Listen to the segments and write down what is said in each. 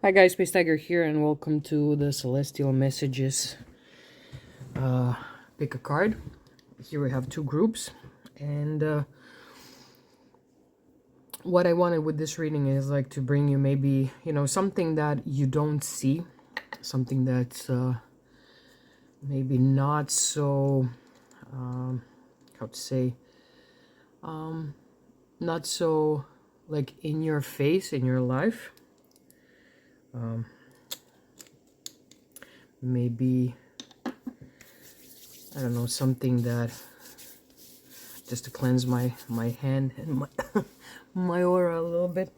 Hi guys, Space Tiger here, and welcome to the Celestial Messages. Uh, Pick a card. Here we have two groups, and what I wanted with this reading is like to bring you maybe something that you don't see, something that's maybe not so how to say not so like in your face in your life. Maybe I don't know, something that just to cleanse my hand and my my aura a little bit.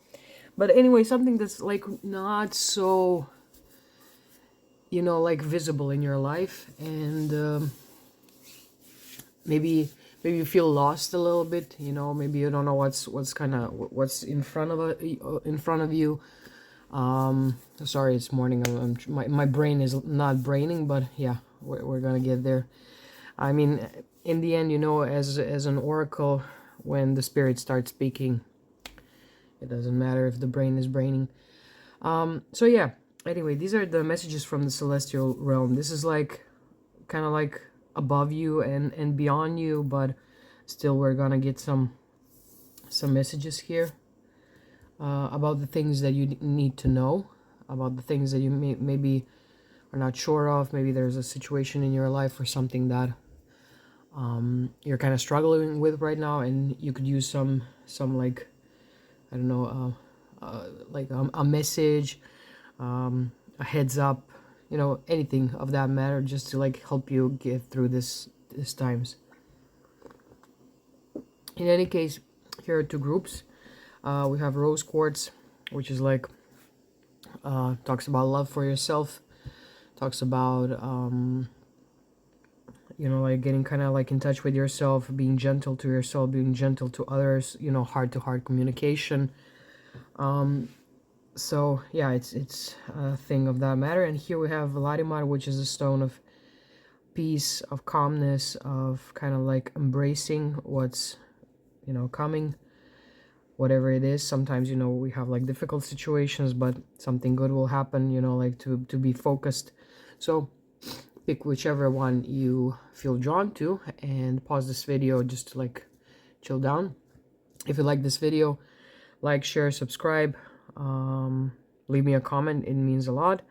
But anyway, something that's like not so like visible in your life, and maybe you feel lost a little bit. Maybe you don't know what's kind of what's in front of you. Sorry, it's morning. My brain is not braining, but yeah, we're gonna get there. I mean, in the end, as an oracle, when the spirit starts speaking, it doesn't matter if the brain is braining. So yeah, anyway, these are the messages from the celestial realm. This is like kind of like above you and beyond you, but still we're gonna get some messages here about the things that you need to know, about the things that you maybe are not sure of. Maybe there's a situation in your life or something that you're kind of struggling with right now, and you could use some like I don't know, like a message, a heads up, anything of that matter, just to like help you get through this times. In any case, here are two groups. We have rose quartz, which is like talks about love for yourself, talks about like getting kind of like in touch with yourself, being gentle to yourself, being gentle to others, heart to heart communication. So yeah, it's a thing of that matter. And here we have Vladimir, which is a stone of peace, of calmness, of kind of like embracing what's coming, whatever it is. Sometimes we have like difficult situations, but something good will happen, like to be focused. So pick whichever one you feel drawn to and pause this video just to like chill down. If you like this video, like, share, subscribe, leave me a comment. It means a lot.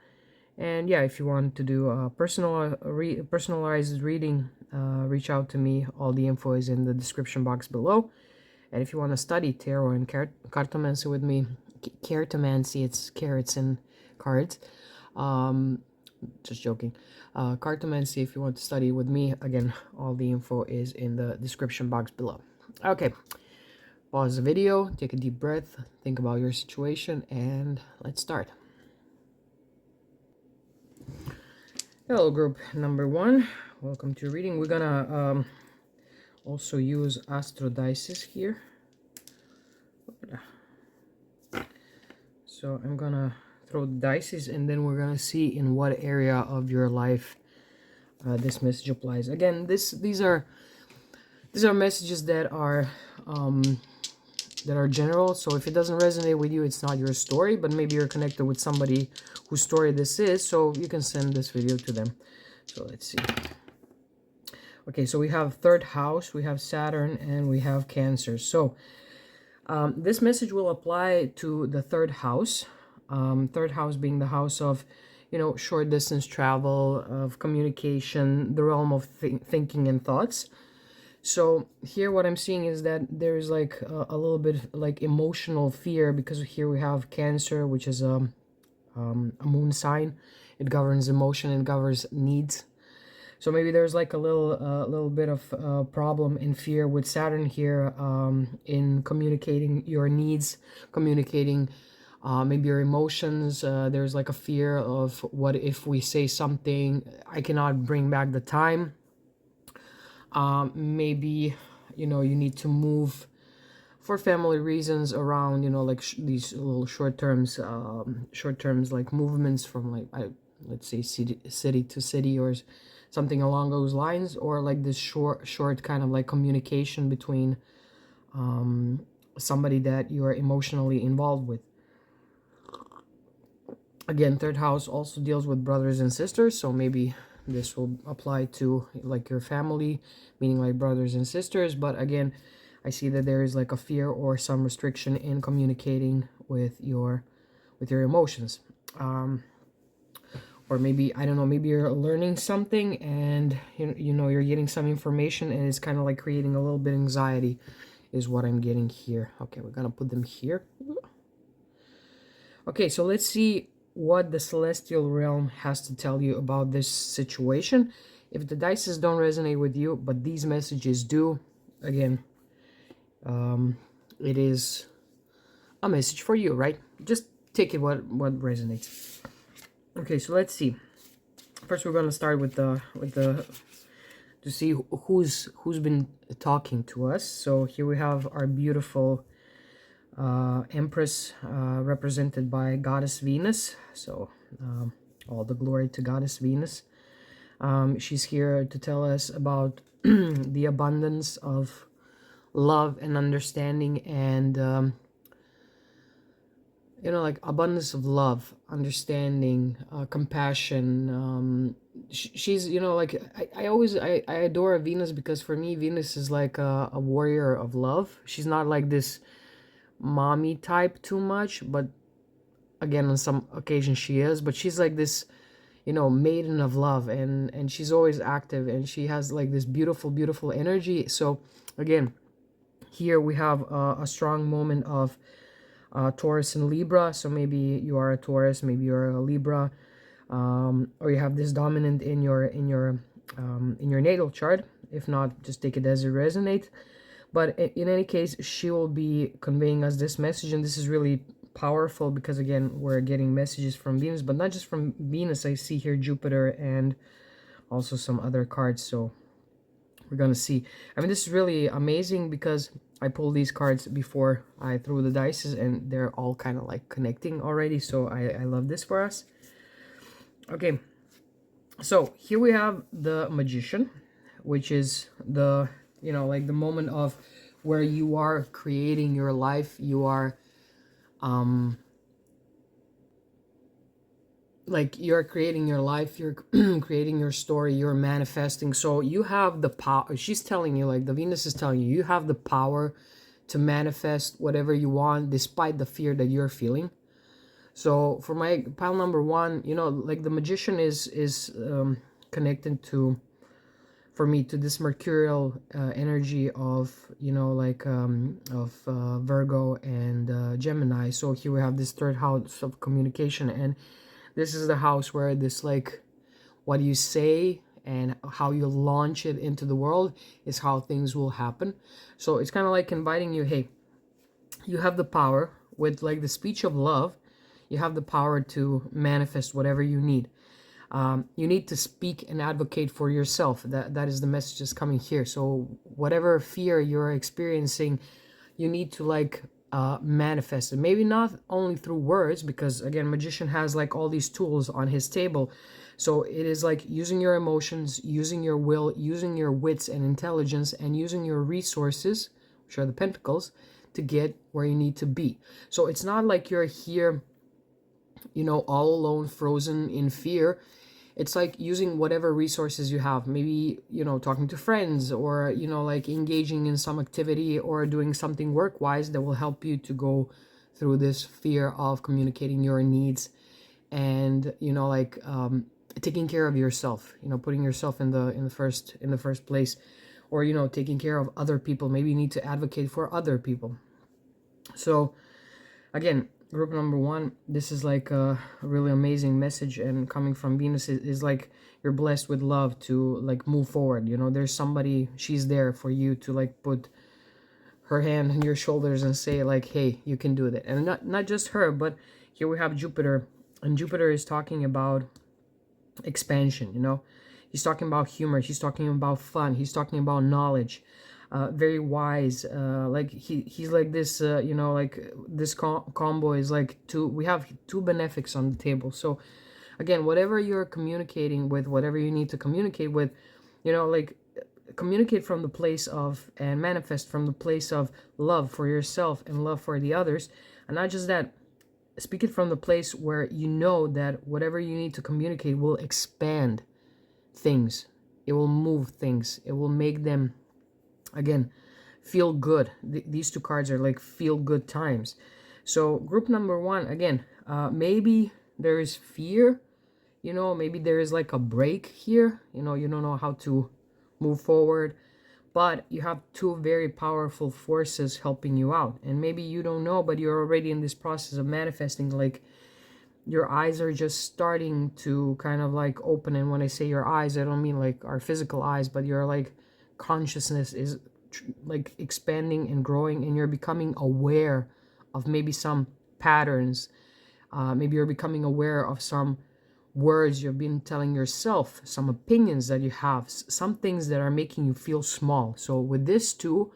And yeah, if you want to do a personalized reading, reach out to me. All the info is in the description box below. And if you want to study tarot and cartomancy with me, cartomancy, it's carrots and cards. Just joking. Cartomancy, if you want to study with me, again, all the info is in the description box below. Okay, pause the video, take a deep breath, think about your situation, and let's start. Hello, group number one. Welcome to your reading. We're gonna also use Astrodices here. So I'm gonna throw the dices, and then we're gonna see in what area of your life this message applies. Again, these are messages that are general. So if it doesn't resonate with you, it's not your story, but maybe you're connected with somebody whose story this is, so you can send this video to them. So let's see. Okay, so we have third house, we have Saturn, and we have Cancer. So this message will apply to the third house. Third house being the house of, short distance travel, of communication, the realm of thinking and thoughts. So here what I'm seeing is that there's like a little bit like emotional fear, because here we have Cancer, which is a moon sign. It governs emotion and governs needs. So maybe there's like a little bit of problem and fear with Saturn here, in communicating your needs, communicating maybe your emotions. There's like a fear of, what if we say something, I cannot bring back the time. Maybe you need to move for family reasons around, like these little short terms like movements from like let's say city to city, or something along those lines, or like this short kind of like communication between somebody that you are emotionally involved with. Again, third house also deals with brothers and sisters, so maybe this will apply to like your family, meaning like brothers and sisters. But again, I see that there is like a fear or some restriction in communicating with your emotions. Or maybe, I don't know, maybe you're learning something and you know you're getting some information and it's kind of like creating a little bit of anxiety is what I'm getting here. Okay, we're gonna put them here. Okay, so let's see what the celestial realm has to tell you about this situation. If the dices don't resonate with you, but these messages do, again, it is a message for you, right? Just take it what resonates. Okay, so let's see. First, we're gonna start with the to see who's been talking to us. So here we have our beautiful Empress, represented by Goddess Venus. So all the glory to Goddess Venus. She's here to tell us about the abundance of love and understanding, and you know, like abundance of love, understanding, compassion. She's, you know, like I adore Venus, because for me Venus is like a warrior of love. She's not like this mommy type too much, but again on some occasions she is, but she's like this, you know, maiden of love, and she's always active, and she has like this beautiful energy. So again, here we have a strong moment of Taurus and Libra. So maybe you are a Taurus, maybe you're a Libra, or you have this dominant in your natal chart. If not, just take it as it resonates. But in any case, she will be conveying us this message, and this is really powerful because again, we're getting messages from Venus, but not just from Venus. I see here Jupiter and also some other cards. So we're gonna see. I mean, this is really amazing because I pulled these cards before I threw the dice, and they're all kind of like connecting already. So I love this for us. Okay, so here we have the Magician, which is the, you know, like the moment of where you are creating your life. You are like you're creating your life, you're creating your story, you're manifesting. So you have the power. She's telling you, like the Venus is telling you, you have the power to manifest whatever you want despite the fear that you're feeling. So for my pile number one, you know, like the Magician is connected to, for me, to this mercurial energy of, you know, like Virgo and Gemini. So here we have this third house of communication, and this is the house where this, like, what you say and how you launch it into the world is how things will happen. So it's kind of like inviting you, hey, you have the power with like the speech of love. You have the power to manifest whatever you need. You need to speak and advocate for yourself. That is the message that's coming here. So whatever fear you're experiencing, you need to like manifest it. Maybe not only through words, because again, Magician has like all these tools on his table. So it is like using your emotions, using your will, using your wits and intelligence, and using your resources, which are the pentacles, to get where you need to be. So it's not like you're here, you know, all alone, frozen in fear. It's like using whatever resources you have, maybe, you know, talking to friends, or, you know, like engaging in some activity or doing something work-wise that will help you to go through this fear of communicating your needs, and, you know, like taking care of yourself, you know, putting yourself in the first place, or, you know, taking care of other people. Maybe you need to advocate for other people. So again, group number one, this is like a really amazing message, and coming from Venus is like you're blessed with love to like move forward. You know, there's somebody, she's there for you to like put her hand on your shoulders and say like, hey, you can do that. And not just her, but here we have Jupiter, and Jupiter is talking about expansion. You know, he's talking about humor, he's talking about fun, he's talking about knowledge. Very wise, like he's like this, you know, like this combo is like we have two benefics on the table. So again, whatever you're communicating with, whatever you need to communicate with, you know, like communicate from the place of, and manifest from the place of love for yourself and love for the others. And not just that, speak it from the place where you know that whatever you need to communicate will expand things. It will move things. It will make them, again, feel good. These two cards are like feel good times. So group number one, again, maybe there is fear, you know, maybe there is like a break here, you know, you don't know how to move forward, but you have two very powerful forces helping you out. And maybe you don't know, but you're already in this process of manifesting. Like your eyes are just starting to kind of like open. And when I say your eyes, I don't mean like our physical eyes, but your like consciousness is like expanding and growing, and you're becoming aware of maybe some patterns. Maybe you're becoming aware of some words you've been telling yourself, some opinions that you have, some things that are making you feel small. So with this too,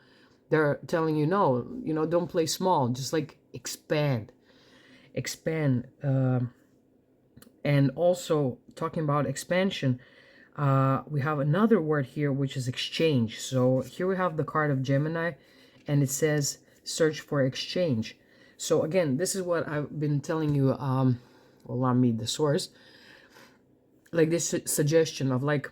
they're telling you, no, you know, don't play small, just like expand. And also talking about expansion, we have another word here, which is exchange. So here we have the card of Gemini, and it says search for exchange. So again, this is what I've been telling you, well, not me, the source, like this suggestion of like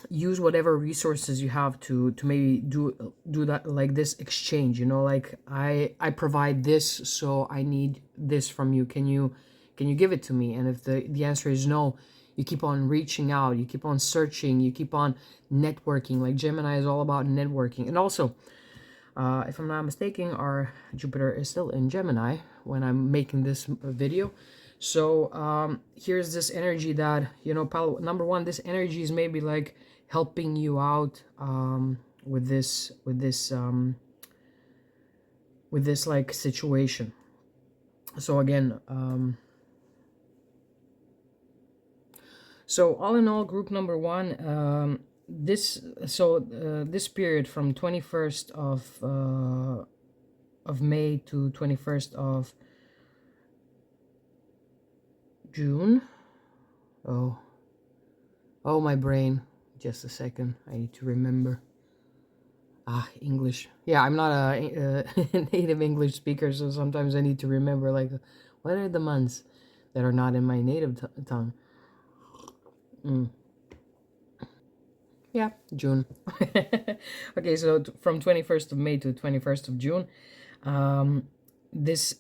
use whatever resources you have to maybe do that, like this exchange, you know, like I provide this, so I need this from you. Can you give it to me? And if the answer is no, you keep on reaching out, you keep on searching, you keep on networking. Like Gemini is all about networking. And also, if I'm not mistaken, our Jupiter is still in Gemini when I'm making this video. So here's this energy that, you know, number one, this energy is maybe like helping you out with this like situation. So again, so all in all, group number one, this period from 21st of May to 21st of June. Oh, my brain. Just a second. I need to remember. English. Yeah, I'm not a native English speaker, so sometimes I need to remember, like, what are the months that are not in my native tongue? Yeah, June. Okay, so from 21st of May to 21st of June, this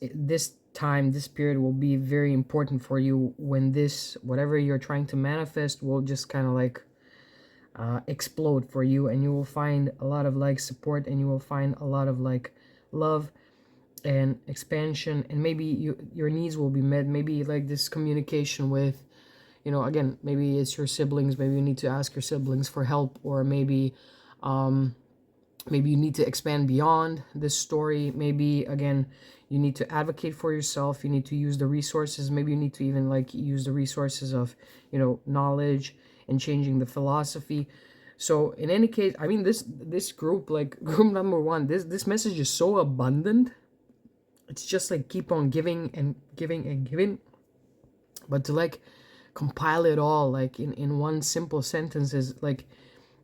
time, this period will be very important for you, when this, whatever you're trying to manifest, will just kind of like explode for you, and you will find a lot of like support, and you will find a lot of like love and expansion, and maybe your needs will be met. Maybe like this communication with, you know, again, maybe it's your siblings, maybe you need to ask your siblings for help, or maybe maybe you need to expand beyond this story. Maybe again, you need to advocate for yourself, you need to use the resources, maybe you need to even like use the resources of, you know, knowledge and changing the philosophy. So in any case, I mean, this group, like group number one, this message is so abundant. It's just like keep on giving and giving and giving, but to like compile it all like in one simple sentence is like,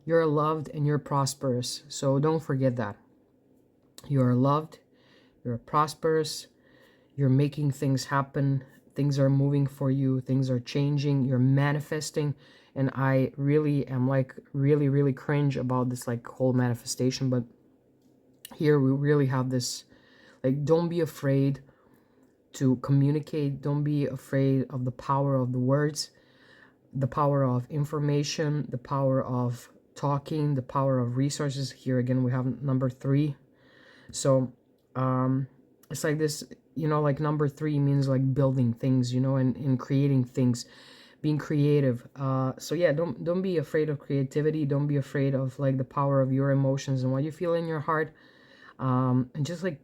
you're loved and you're prosperous. So don't forget that. You are loved, you're prosperous, you're making things happen, things are moving for you, things are changing, you're manifesting. And I really am like really cringe about this like whole manifestation, but here we really have this, like, don't be afraid to communicate, don't be afraid of the power of the words, the power of information, the power of talking, the power of resources. Here again we have number 3. So it's like this, you know, like number 3 means like building things, you know, and creating things, being creative. So yeah, don't be afraid of creativity, don't be afraid of like the power of your emotions and what you feel in your heart. And just like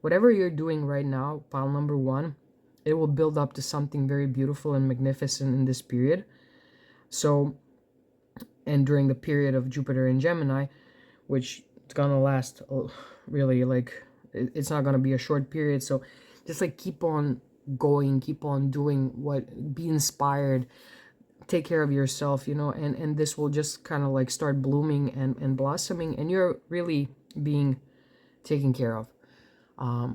whatever you're doing right now, pile number 1, it will build up to something very beautiful and magnificent in this period. So, and during the period of Jupiter in Gemini, which it's gonna last really, like, it's not gonna be a short period. So just like keep on going, keep on doing what, be inspired, take care of yourself, you know, and this will just kind of like start blooming and blossoming, and you're really being taken care of.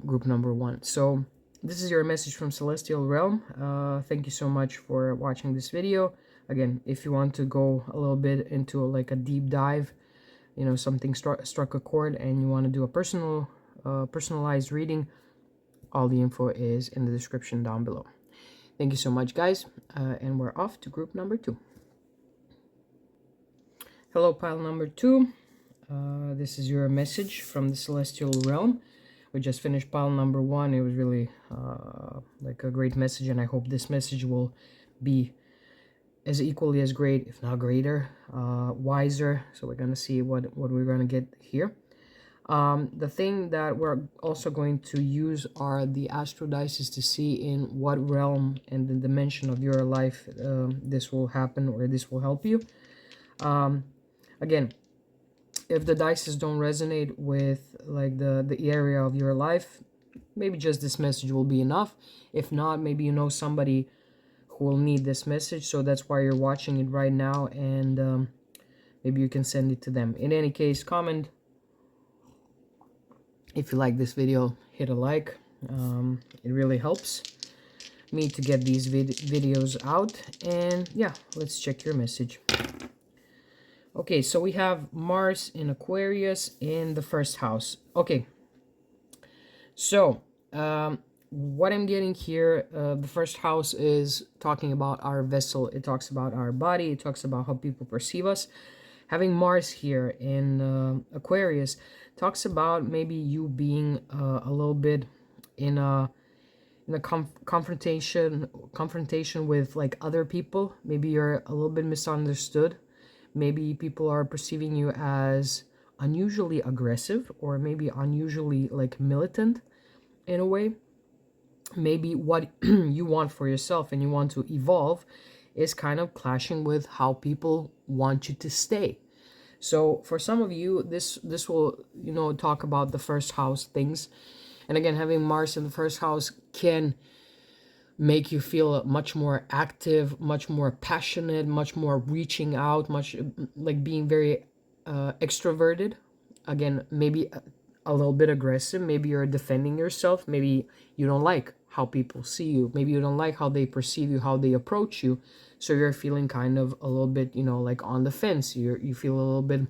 Group number 1. So this is your message from Celestial Realm. Thank you so much for watching this video. Again, if you want to go a little bit into like a deep dive, you know, something struck a chord and you want to do a personalized reading, all the info is in the description down below. Thank you so much, guys, and we're off to group number 2. Hello, pile number 2. This is your message from the Celestial Realm. We just finished pile number 1. It was really like a great message, and I hope this message will be as equally as great, if not greater, wiser. So we're gonna see what we're gonna get here. The thing that we're also going to use are the astro dices to see in what realm and the dimension of your life this will happen, or this will help you. Again, if the dices don't resonate with like the area of your life, maybe just this message will be enough. If not, maybe you know somebody who will need this message, so that's why you're watching it right now, and maybe you can send it to them. In any case, comment if you like this video, hit a like. It really helps me to get these videos out. And yeah, let's check your message. Okay, so we have Mars in Aquarius in the first house. Okay, so what I'm getting here, the first house is talking about our vessel. It talks about our body. It talks about how people perceive us. Having Mars here in Aquarius talks about maybe you being a little bit in a confrontation with like other people. Maybe you're a little bit misunderstood. Maybe people are perceiving you as unusually aggressive, or maybe unusually like militant in a way. Maybe what you want for yourself and you want to evolve is kind of clashing with how people want you to stay. So for some of you, this will, you know, talk about the first house things. And again, having Mars in the first house can make you feel much more active, much more passionate, much more reaching out, much like being very extroverted. Again, maybe a little bit aggressive. Maybe you're defending yourself. Maybe you don't like how people see you. Maybe you don't like how they perceive you, how they approach you. So you're feeling kind of a little bit, you know, like on the fence. You feel a little bit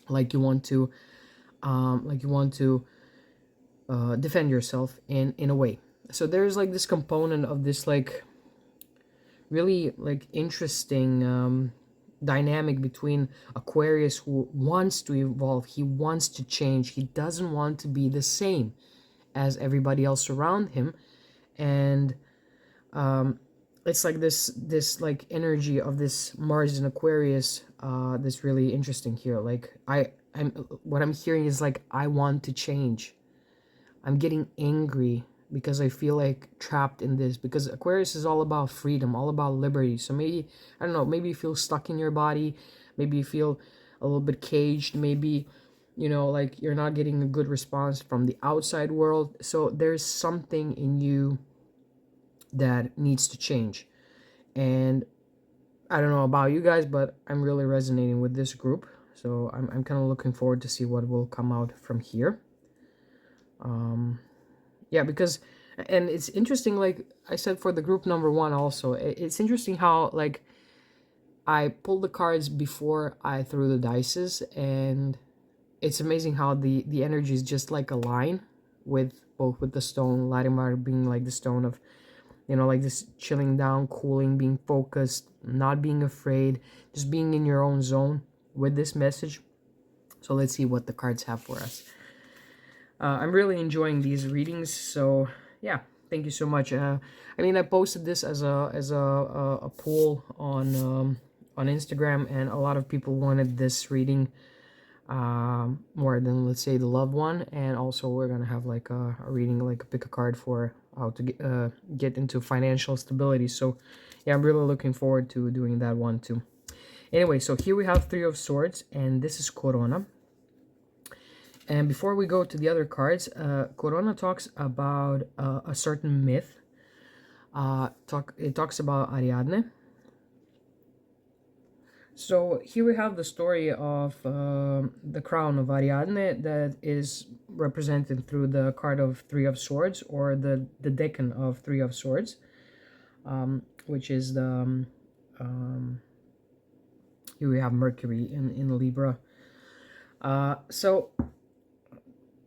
like you want to defend yourself in a way. So there's like this component of this like really like interesting dynamic between Aquarius, who wants to evolve, he wants to change, he doesn't want to be the same as everybody else around him, and it's like this like energy of this Mars in Aquarius that's really interesting here. Like I'm what I'm hearing is like, I want to change. I'm getting angry because I feel like trapped in this, because Aquarius is all about freedom, all about liberty. So maybe, I don't know, maybe you feel stuck in your body, maybe you feel a little bit caged, maybe, you know, like you're not getting a good response from the outside world. So there's something in you that needs to change. And I don't know about you guys, but I'm really resonating with this group. So I'm kind of looking forward to see what will come out from here. Yeah, because, and it's interesting, like I said, for the group number 1 also, it's interesting how like I pulled the cards before I threw the dices, and it's amazing how the energy is just like a line with both, with the stone, Larimar being like the stone of, you know, like this chilling down, cooling, being focused, not being afraid, just being in your own zone with this message. So let's see what the cards have for us. I'm really enjoying these readings, so yeah, thank you so much. I mean, I posted this as a poll on Instagram, and a lot of people wanted this reading more than, let's say, the loved one. And also we're gonna have like a reading, like pick a card for how to get into financial stability. So yeah, I'm really looking forward to doing that one too. Anyway, so here we have 3 of Swords, and this is Corona. And before we go to the other cards, Corona talks about a certain myth. It talks about Ariadne. So here we have the story of the crown of Ariadne that is represented through the card of Three of Swords, or the decan of Three of Swords, which is the here we have Mercury in Libra. So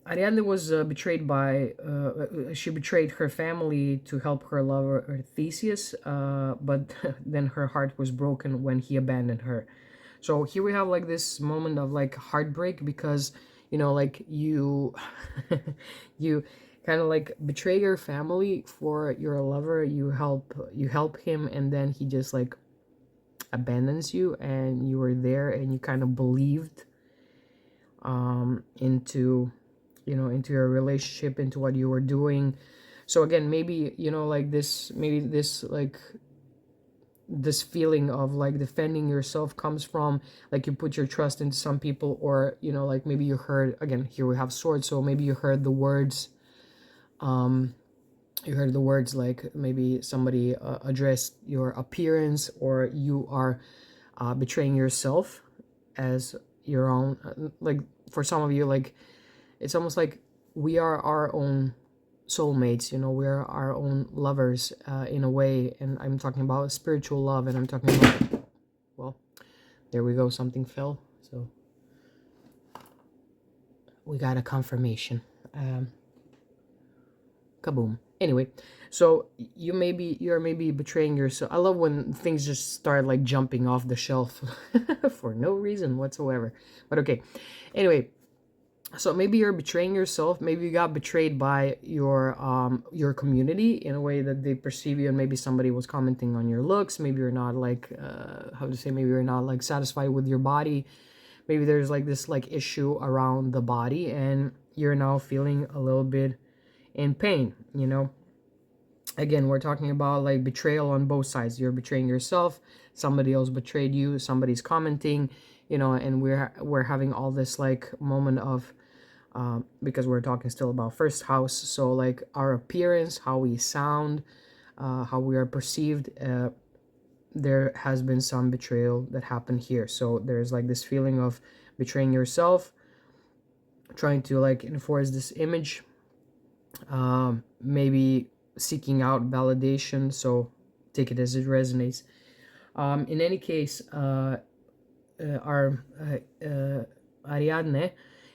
Ariadne was betrayed by, she betrayed her family to help her lover Theseus, but then her heart was broken when he abandoned her. So here we have like this moment of like heartbreak, because, you know, like you, you kind of like betray your family for your lover, you help him, and then he just like abandons you, and you were there and you kind of believed into, you know, into your relationship, into what you were doing. So again, maybe, you know, like this, maybe this like this feeling of like defending yourself comes from like you put your trust into some people, or, you know, like maybe you heard, again, here we have swords, so maybe you heard the words, you heard the words like maybe somebody addressed your appearance, or you are betraying yourself as your own, like for some of you, like it's almost like we are our own soulmates, you know, we are our own lovers in a way. And I'm talking about spiritual love, and I'm talking about, well, there we go, something fell, so we got a confirmation. Kaboom. Anyway, so you're maybe betraying yourself. I love when things just start like jumping off the shelf for no reason whatsoever, but okay. Anyway, so maybe you're betraying yourself, maybe you got betrayed by your community in a way that they perceive you, and maybe somebody was commenting on your looks, maybe you're not like how to say, maybe you're not like satisfied with your body, maybe there's like this like issue around the body, and you're now feeling a little bit in pain, you know. Again, we're talking about like betrayal on both sides. You're betraying yourself, somebody else betrayed you, somebody's commenting, you know, and we're having all this like moment of because we're talking still about first house, so like our appearance, how we sound, how we are perceived, there has been some betrayal that happened here. So there's like this feeling of betraying yourself, trying to like enforce this image, maybe seeking out validation, so take it as it resonates. In any case, our Ariadne,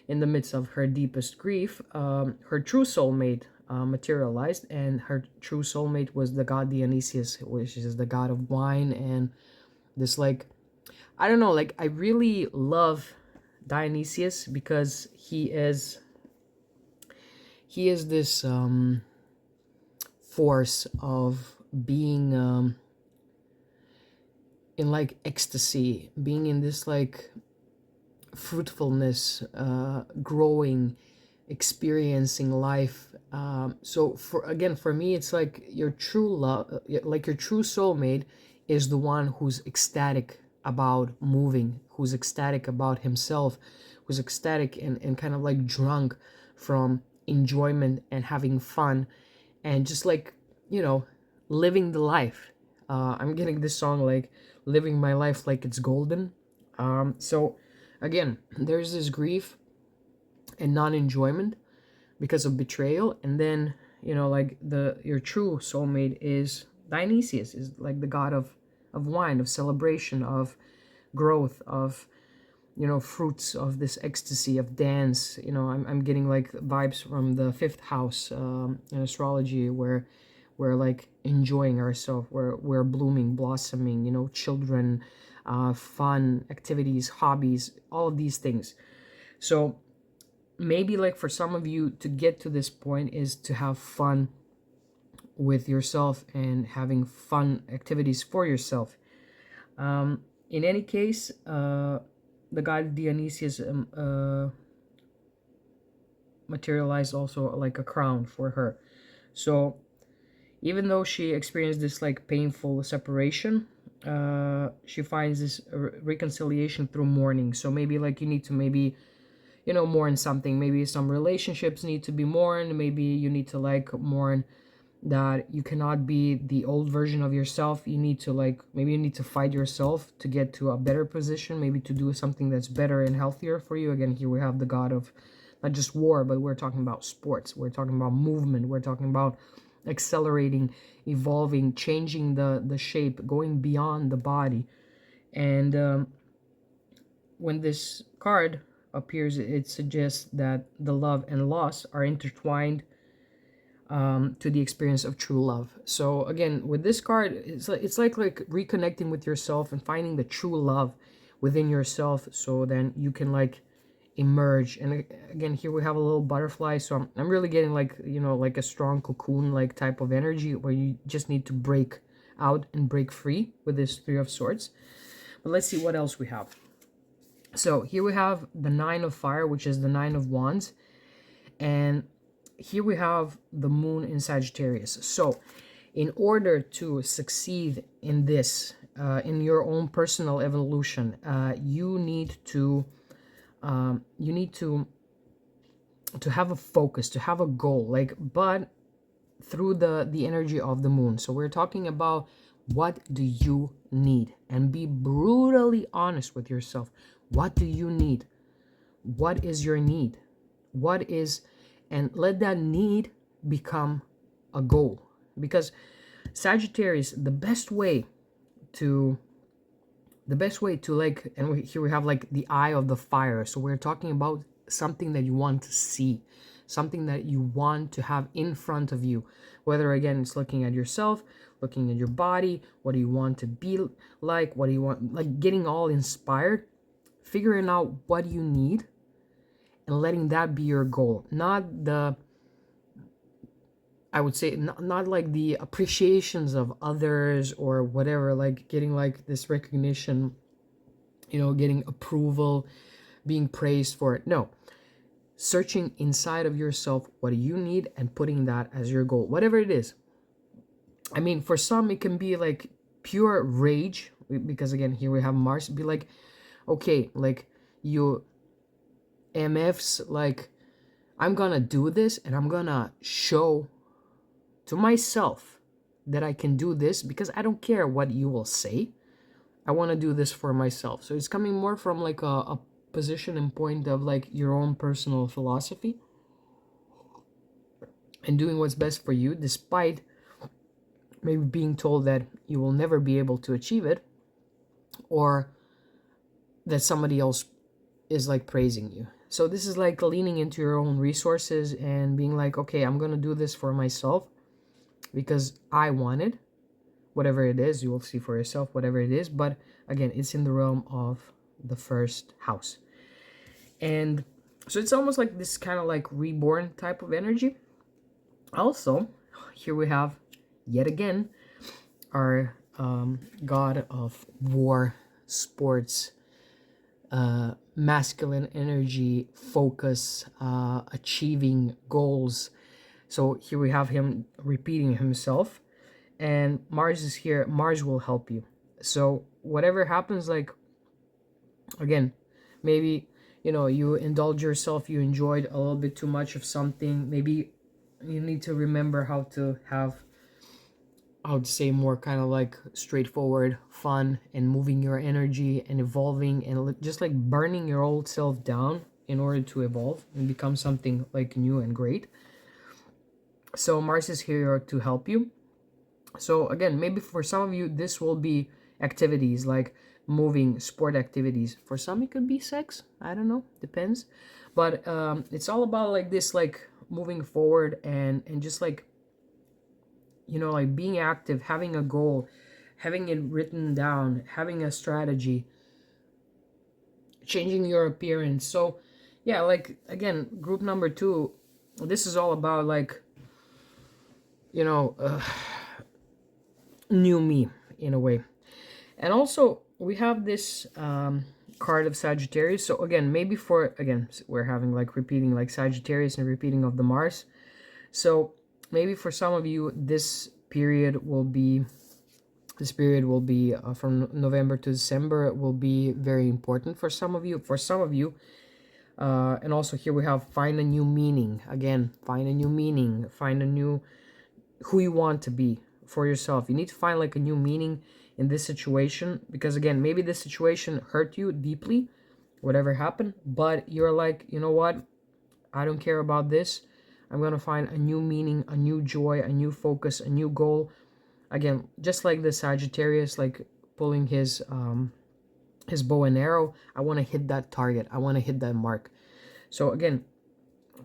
in the midst of her deepest grief, her true soulmate materialized, and her true soulmate was the god Dionysius, which is the god of wine. And this like, I don't know, like I really love Dionysius because he is this force of being in like ecstasy, being in this like fruitfulness, growing, experiencing life. So for me, it's like your true love, like your true soulmate is the one who's ecstatic about moving, who's ecstatic about himself, who's ecstatic and kind of like drunk from enjoyment and having fun, and just like, you know, living the life. I'm getting this song like living my life like it's golden. So again, there's this grief and non-enjoyment because of betrayal, and then, you know, like your true soulmate is Dionysius, is like the god of wine, of celebration, of growth, of, you know, fruits of this ecstasy of dance. You know, I'm getting like vibes from the fifth house in astrology, where we're like enjoying ourselves, we're blooming, blossoming, you know, children, fun activities, hobbies, all of these things. So maybe like for some of you to get to this point is to have fun with yourself and having fun activities for yourself. In any case, the god Dionysius materialized also like a crown for her. So even though she experienced this like painful separation, she finds this reconciliation through mourning. So maybe like you need to maybe, you know, mourn something. Maybe some relationships need to be mourned. Maybe you need to like mourn that you cannot be the old version of yourself. You need to, like, maybe you need to fight yourself to get to a better position, maybe to do something that's better and healthier for you. Again, here we have the god of not just war, but we're talking about sports, we're talking about movement, we're talking about accelerating, evolving, changing the shape, going beyond the body. And when this card appears, it suggests that the love and loss are intertwined to the experience of true love. So again, with this card, it's like reconnecting with yourself and finding the true love within yourself, so then you can like emerge. And again, here we have a little butterfly, so I'm really getting like, you know, like a strong cocoon like type of energy where you just need to break out and break free with this Three of Swords. But let's see what else we have. So here we have the Nine of Fire, which is the Nine of Wands, and here we have the moon in Sagittarius. So in order to succeed in this, in your own personal evolution, you need to have a focus, to have a goal, like, but through the energy of the moon. So we're talking about, what do you need? And be brutally honest with yourself. What do you need? What is your need? What is, and let that need become a goal. Because Sagittarius, the best way to like, and here we have like the eye of the fire. So we're talking about something that you want to see, something that you want to have in front of you, whether again it's looking at yourself, looking at your body, what do you want to be like, what do you want, like getting all inspired, figuring out what you need and letting that be your goal. Not the, I would say, not like the appreciations of others or whatever, like getting like this recognition, you know, getting approval, being praised for it. No, searching inside of yourself, what do you need, and putting that as your goal, whatever it is. I mean, for some it can be like pure rage, because again, here we have Mars. Be like, okay, like you MFs, like, I'm gonna do this and I'm gonna show to myself that I can do this, because I don't care what you will say. I want to do this for myself. So it's coming more from like a position and point of like your own personal philosophy and doing what's best for you, despite maybe being told that you will never be able to achieve it, or that somebody else is like praising you. So this is like leaning into your own resources and being like, okay, I'm gonna do this for myself because I want it. Whatever it is, you will see for yourself, whatever it is. But again, it's in the realm of the first house. And so it's almost like this kind of like reborn type of energy. Also, here we have, yet again, our god of war, sports, masculine energy, focus, achieving goals. So here we have him repeating himself, and Mars is here. Mars will help you. So whatever happens, like, again, maybe, you know, you indulge yourself, you enjoyed a little bit too much of something. Maybe you need to remember how to have, I would say, more kind of like straightforward fun and moving your energy and evolving and just like burning your old self down in order to evolve and become something like new and great. So Mars is here to help you. So again, maybe for some of you, this will be activities like moving, sport activities. For some, it could be sex. I don't know, depends. But it's all about like this, like moving forward and just like, you know, like being active, having a goal, having it written down, having a strategy, changing your appearance. So yeah, like again, group number 2, this is all about like, you know, new me in a way. And also we have this card of Sagittarius. So again, maybe for, again, we're having like repeating like Sagittarius and repeating of the Mars. So maybe for some of you, this period will be from November to December. It will be very important for some of you. And also here we have find a new meaning. Again, find a new meaning, find a new who you want to be for yourself. You need to find like a new meaning in this situation, because again, maybe this situation hurt you deeply, whatever happened, but you're like, you know what, I don't care about this. I'm gonna find a new meaning, a new joy, a new focus, a new goal. Again, just like the Sagittarius, like pulling his bow and arrow, I want to hit that target, I want to hit that mark. So again,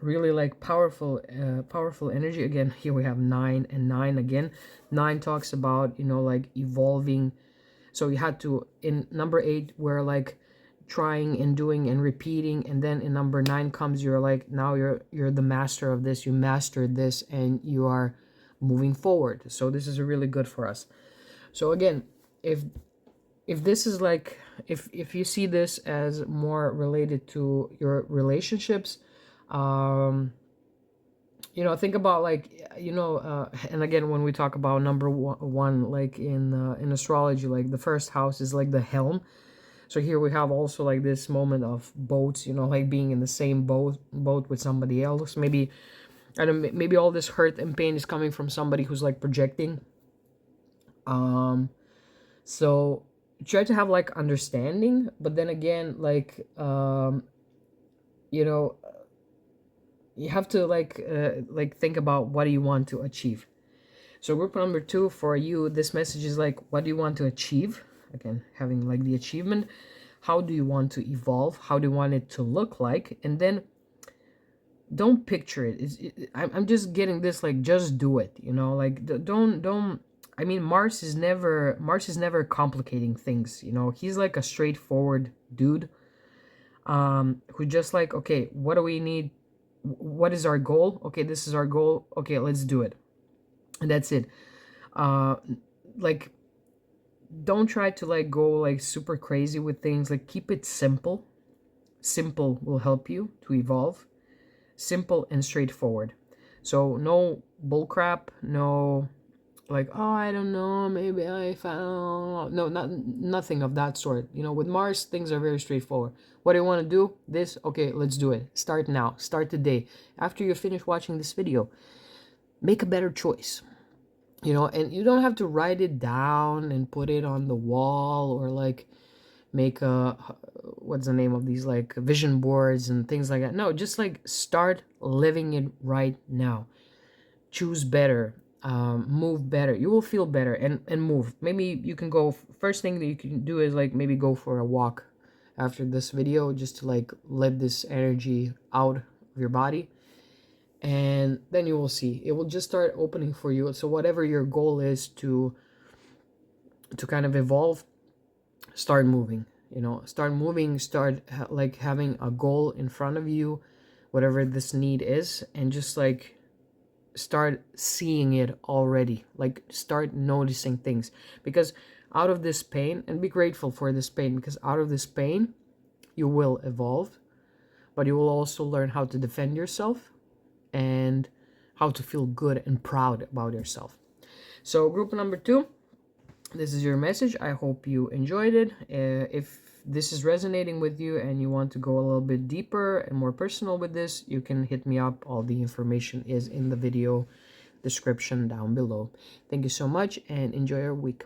really like powerful energy. Again, here we have 9 and 9 again. 9 talks about, you know, like evolving. So you had to, in number 8 we're like trying and doing and repeating, and then in number 9 comes, you're like, now you're the master of this, you mastered this, and you are moving forward. So this is really good for us. So again, if this is like, if you see this as more related to your relationships, you know, think about like, you know, and again, when we talk about number one, like in astrology, like the first house is like the helm. So here we have also like this moment of boats, you know, like being in the same boat with somebody else. Maybe, I don't know, maybe all this hurt and pain is coming from somebody who's like projecting. So try to have like understanding, but then again, like, you know, you have to like think about what do you want to achieve. So group number 2, for you, this message is like, what do you want to achieve? Again, having like the achievement. How do you want to evolve? How do you want it to look like? And then don't picture it. I'm just getting this, like, just do it, you know, like don't, I mean, Mars is never complicating things, you know. He's like a straightforward dude, who just like, okay, what do we need? What is our goal? Okay, this is our goal. Okay, let's do it. And that's it. Like, don't try to like go like super crazy with things. Like, keep it simple. Simple will help you to evolve. Simple and straightforward. So no bullcrap, no like, oh, I don't know, maybe I found, no, nothing of that sort. You know, with Mars, things are very straightforward. What do you want to do? This, okay, let's do it. Start now, start today. After you finish watching this video, make a better choice, you know. And you don't have to write it down and put it on the wall, or like make a, what's the name of these, like vision boards and things like that. No, just like start living it right now. Choose better, move better. You will feel better, and move. Maybe you can go, first thing that you can do is like maybe go for a walk after this video, just to like let this energy out of your body, and then you will see it will just start opening for you. So whatever your goal is to kind of evolve, start moving, you know. Start moving, start like having a goal in front of you, whatever this need is, and just like start seeing it already. Like, start noticing things, because out of this pain, and be grateful for this pain, because out of this pain you will evolve, but you will also learn how to defend yourself and how to feel good and proud about yourself. So group number 2, this is your message. I hope you enjoyed it. If this is resonating with you and you want to go a little bit deeper and more personal with this, you can hit me up. All the information is in the video description down below. Thank you so much, and enjoy your week.